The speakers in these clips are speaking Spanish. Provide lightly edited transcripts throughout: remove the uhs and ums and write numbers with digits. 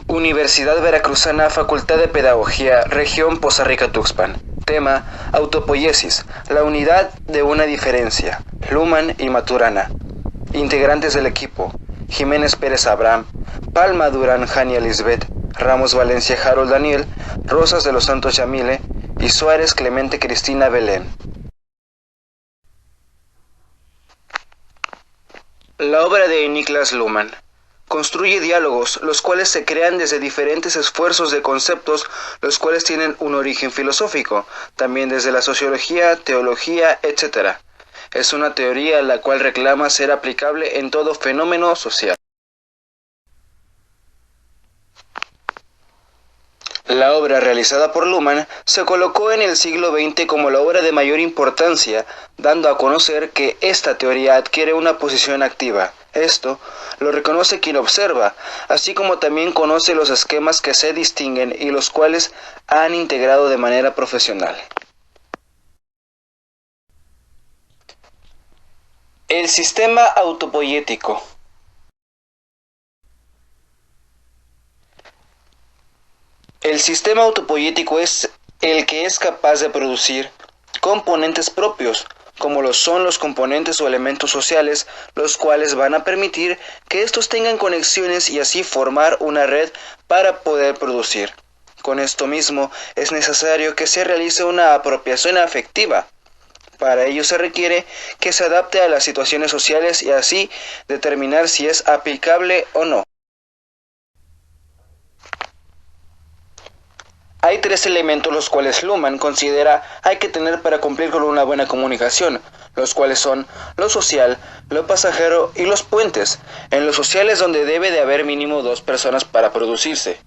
Universidad Veracruzana, Facultad de Pedagogía, Región Poza Rica Tuxpan. Tema: autopoiesis, la unidad de una diferencia. Luhmann y Maturana. Integrantes del equipo: Jiménez Pérez Abraham, Palma Durán Jania Lisbeth, Ramos Valencia Harold Daniel, Rosas de los Santos Yamile y Suárez Clemente Cristina Belén. La obra de Niklas Luhmann construye diálogos, los cuales se crean desde diferentes esfuerzos de conceptos, los cuales tienen un origen filosófico, también desde la sociología, teología, etc. Es una teoría la cual reclama ser aplicable en todo fenómeno social. La obra realizada por Luhmann se colocó en el siglo XX como la obra de mayor importancia, dando a conocer que esta teoría adquiere una posición activa. Esto lo reconoce quien observa, así como también conoce los esquemas que se distinguen y los cuales han integrado de manera profesional. El sistema autopoiético. El sistema autopoiético es el que es capaz de producir componentes propios, como lo son los componentes o elementos sociales, los cuales van a permitir que estos tengan conexiones y así formar una red para poder producir. Con esto mismo es necesario que se realice una apropiación afectiva. Para ello se requiere que se adapte a las situaciones sociales y así determinar si es aplicable o no. Hay tres elementos los cuales Luhmann considera hay que tener para cumplir con una buena comunicación, los cuales son lo social, lo pasajero y los puentes. En lo social es donde debe de haber mínimo 2 personas para producirse.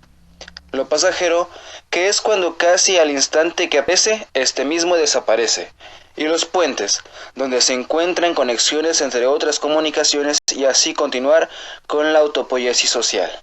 Lo pasajero, que es cuando casi al instante que aparece, este mismo desaparece. Y los puentes, donde se encuentran conexiones entre otras comunicaciones y así continuar con la autopoiesis social.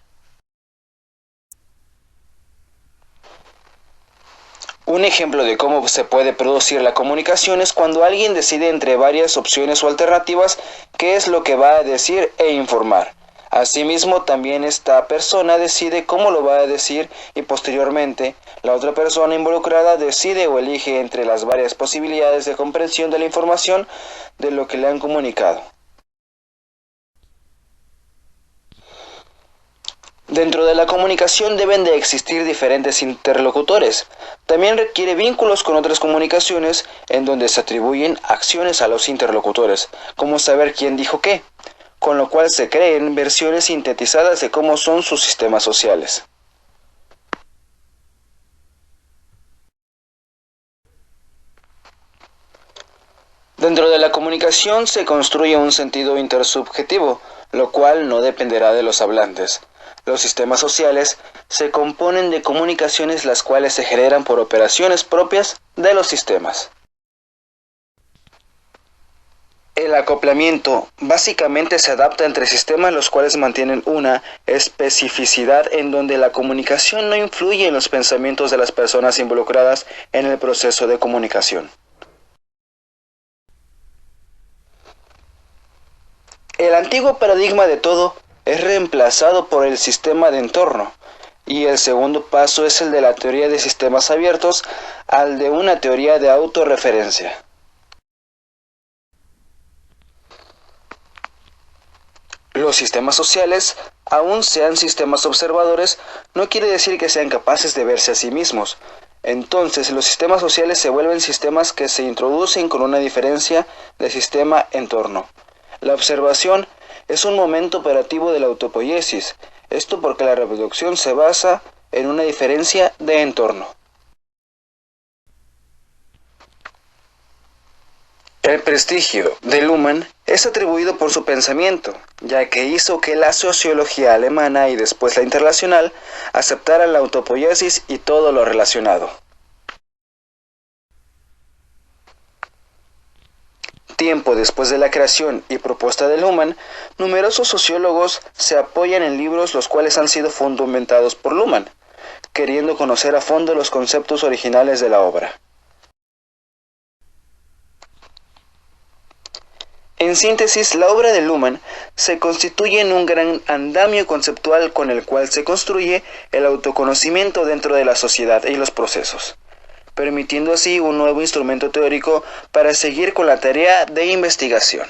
Un ejemplo de cómo se puede producir la comunicación es cuando alguien decide entre varias opciones o alternativas qué es lo que va a decir e informar. Asimismo, también esta persona decide cómo lo va a decir y posteriormente la otra persona involucrada decide o elige entre las varias posibilidades de comprensión de la información de lo que le han comunicado. Dentro de la comunicación deben de existir diferentes interlocutores. También requiere vínculos con otras comunicaciones en donde se atribuyen acciones a los interlocutores, como saber quién dijo qué, con lo cual se creen versiones sintetizadas de cómo son sus sistemas sociales. Dentro de la comunicación se construye un sentido intersubjetivo, lo cual no dependerá de los hablantes. Los sistemas sociales se componen de comunicaciones las cuales se generan por operaciones propias de los sistemas. El acoplamiento básicamente se adapta entre sistemas los cuales mantienen una especificidad en donde la comunicación no influye en los pensamientos de las personas involucradas en el proceso de comunicación. El antiguo paradigma de todo es reemplazado por el sistema de entorno, y el segundo paso es el de la teoría de sistemas abiertos al de una teoría de autorreferencia. Los sistemas sociales, aun sean sistemas observadores, no quiere decir que sean capaces de verse a sí mismos. Entonces, los sistemas sociales se vuelven sistemas que se introducen con una diferencia de sistema-entorno. La observación es un momento operativo de la autopoiesis, esto porque la reproducción se basa en una diferencia de entorno. El prestigio de Luhmann es atribuido por su pensamiento, ya que hizo que la sociología alemana y después la internacional aceptaran la autopoiesis y todo lo relacionado. Tiempo después de la creación y propuesta de Luhmann, numerosos sociólogos se apoyan en libros los cuales han sido fundamentados por Luhmann, queriendo conocer a fondo los conceptos originales de la obra. En síntesis, la obra de Luhmann se constituye en un gran andamio conceptual con el cual se construye el autoconocimiento dentro de la sociedad y los procesos, permitiendo así un nuevo instrumento teórico para seguir con la tarea de investigación.